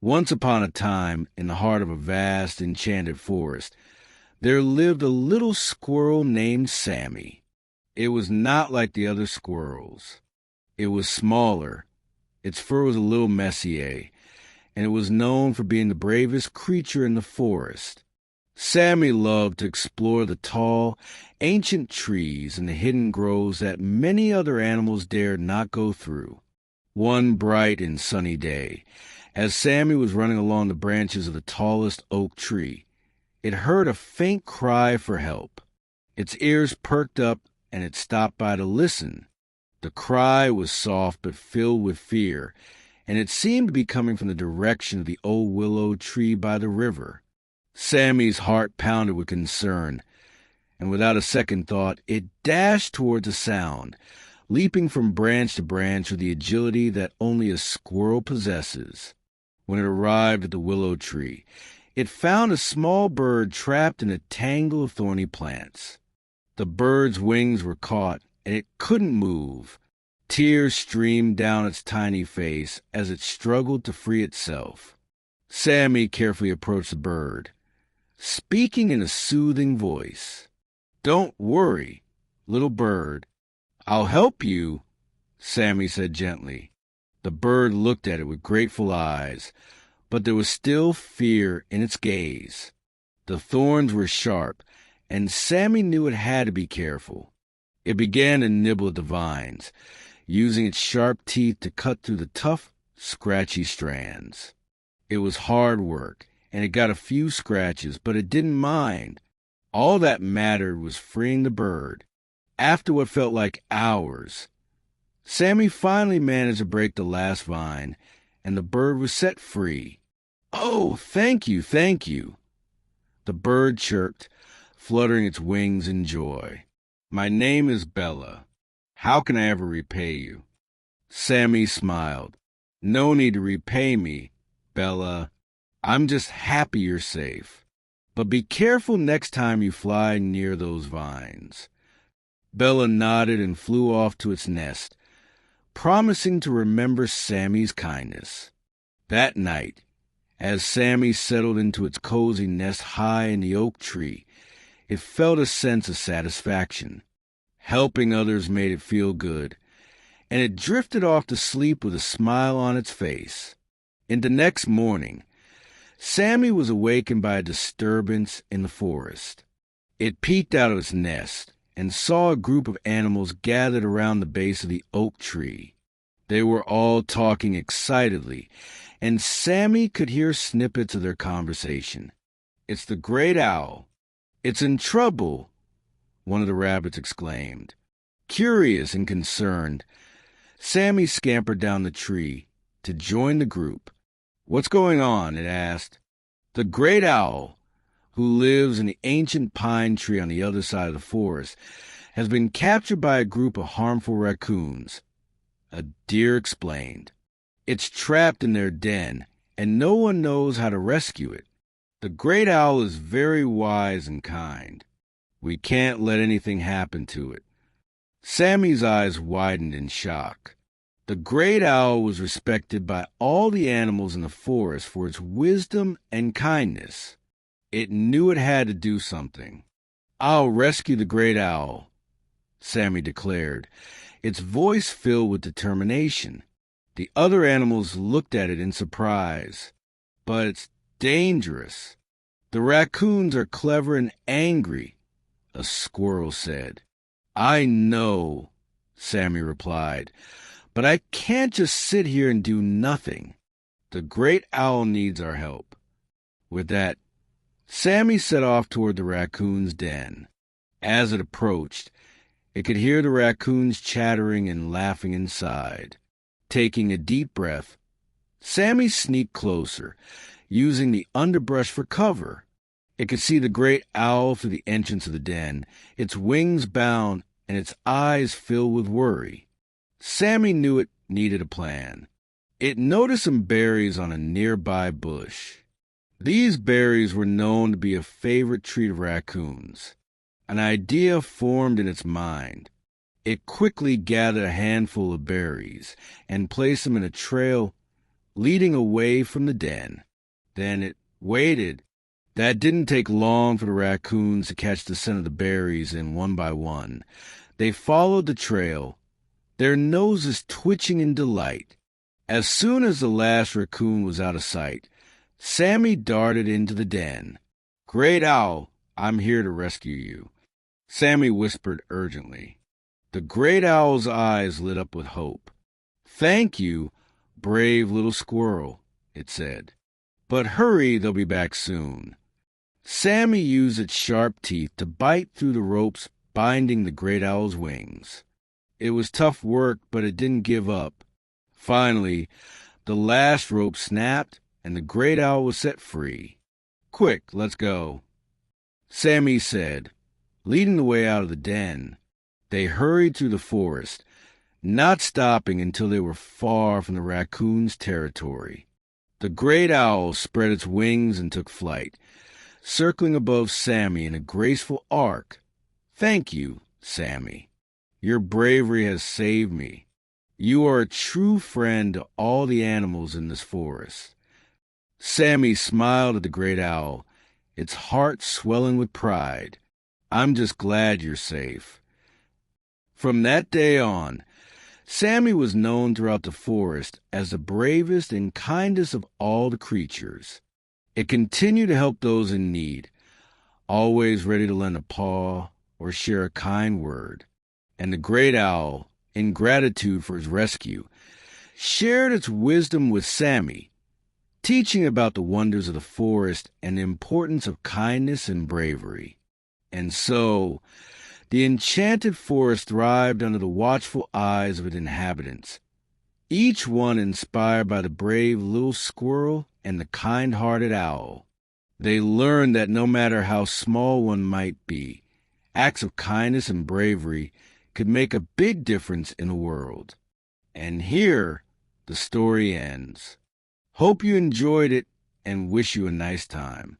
Once upon a time, in the heart of a vast, enchanted forest, there lived a little squirrel named Sammy. It was not like the other squirrels. It was smaller, its fur was a little messier, and it was known for being the bravest creature in the forest. Sammy loved to explore the tall, ancient trees and the hidden groves that many other animals dared not go through. One bright and sunny day, as Sammy was running along the branches of the tallest oak tree, it heard a faint cry for help. Its ears perked up, and it stopped by to listen. The cry was soft but filled with fear, and it seemed to be coming from the direction of the old willow tree by the river. Sammy's heart pounded with concern, and without a second thought, it dashed towards the sound, leaping from branch to branch with the agility that only a squirrel possesses. When it arrived at the willow tree, it found a small bird trapped in a tangle of thorny plants. The bird's wings were caught, and it couldn't move. Tears streamed down its tiny face as it struggled to free itself. Sammy carefully approached the bird, speaking in a soothing voice. "Don't worry, little bird. I'll help you," Sammy said gently. The bird looked at it with grateful eyes, but there was still fear in its gaze. The thorns were sharp, and Sammy knew it had to be careful. It began to nibble at the vines, using its sharp teeth to cut through the tough, scratchy strands. It was hard work, and it got a few scratches, but it didn't mind. All that mattered was freeing the bird. After what felt like hours, Sammy finally managed to break the last vine, and the bird was set free. "Oh, thank you, thank you," the bird chirped, fluttering its wings in joy. "My name is Bella. How can I ever repay you?" Sammy smiled. "No need to repay me, Bella. I'm just happy you're safe. But be careful next time you fly near those vines." Bella nodded and flew off to its nest, promising to remember Sammy's kindness. That night, as Sammy settled into its cozy nest high in the oak tree, it felt a sense of satisfaction. Helping others made it feel good, and it drifted off to sleep with a smile on its face. In the next morning, Sammy was awakened by a disturbance in the forest. It peeked out of its nest and saw a group of animals gathered around the base of the oak tree. They were all talking excitedly, and Sammy could hear snippets of their conversation. "It's the great owl. It's in trouble," one of the rabbits exclaimed. Curious and concerned, Sammy scampered down the tree to join the group. "What's going on?" it asked. "The great owl, who lives in the ancient pine tree on the other side of the forest, has been captured by a group of harmful raccoons," a deer explained. "It's trapped in their den, and no one knows how to rescue it. The great owl is very wise and kind. We can't let anything happen to it." Sammy's eyes widened in shock. The great owl was respected by all the animals in the forest for its wisdom and kindness. It knew it had to do something. "I'll rescue the great owl," Sammy declared, its voice filled with determination. The other animals looked at it in surprise. "But it's dangerous. The raccoons are clever and angry," a squirrel said. "I know," Sammy replied, "but I can't just sit here and do nothing. The great owl needs our help." With that, Sammy set off toward the raccoon's den. As it approached, it could hear the raccoons chattering and laughing inside. Taking a deep breath, Sammy sneaked closer, using the underbrush for cover. It could see the great owl through the entrance of the den, its wings bound and its eyes filled with worry. Sammy knew it needed a plan. It noticed some berries on a nearby bush. These berries were known to be a favorite treat of raccoons. An idea formed in its mind. It quickly gathered a handful of berries and placed them in a trail leading away from the den. Then it waited. That didn't take long for the raccoons to catch the scent of the berries, and one by one, they followed the trail, their noses twitching in delight. As soon as the last raccoon was out of sight, Sammy darted into the den. "Great Owl, I'm here to rescue you," Sammy whispered urgently. The great owl's eyes lit up with hope. "Thank you, brave little squirrel," it said. "But hurry, they'll be back soon." Sammy used its sharp teeth to bite through the ropes binding the great owl's wings. It was tough work, but it didn't give up. Finally, the last rope snapped, and the great owl was set free. "Quick, let's go," Sammy said, leading the way out of the den. They hurried through the forest, not stopping until they were far from the raccoons' territory. The great owl spread its wings and took flight, circling above Sammy in a graceful arc. "Thank you, Sammy. Your bravery has saved me. You are a true friend to all the animals in this forest." Sammy smiled at the great owl, its heart swelling with pride. "I'm just glad you're safe." From that day on, Sammy was known throughout the forest as the bravest and kindest of all the creatures. It continued to help those in need, always ready to lend a paw or share a kind word. And the great owl, in gratitude for his rescue, shared its wisdom with Sammy, teaching about the wonders of the forest and the importance of kindness and bravery. And so, the enchanted forest thrived under the watchful eyes of its inhabitants, each one inspired by the brave little squirrel and the kind-hearted owl. They learned that no matter how small one might be, acts of kindness and bravery could make a big difference in the world. And here the story ends. Hope you enjoyed it and wish you a nice time.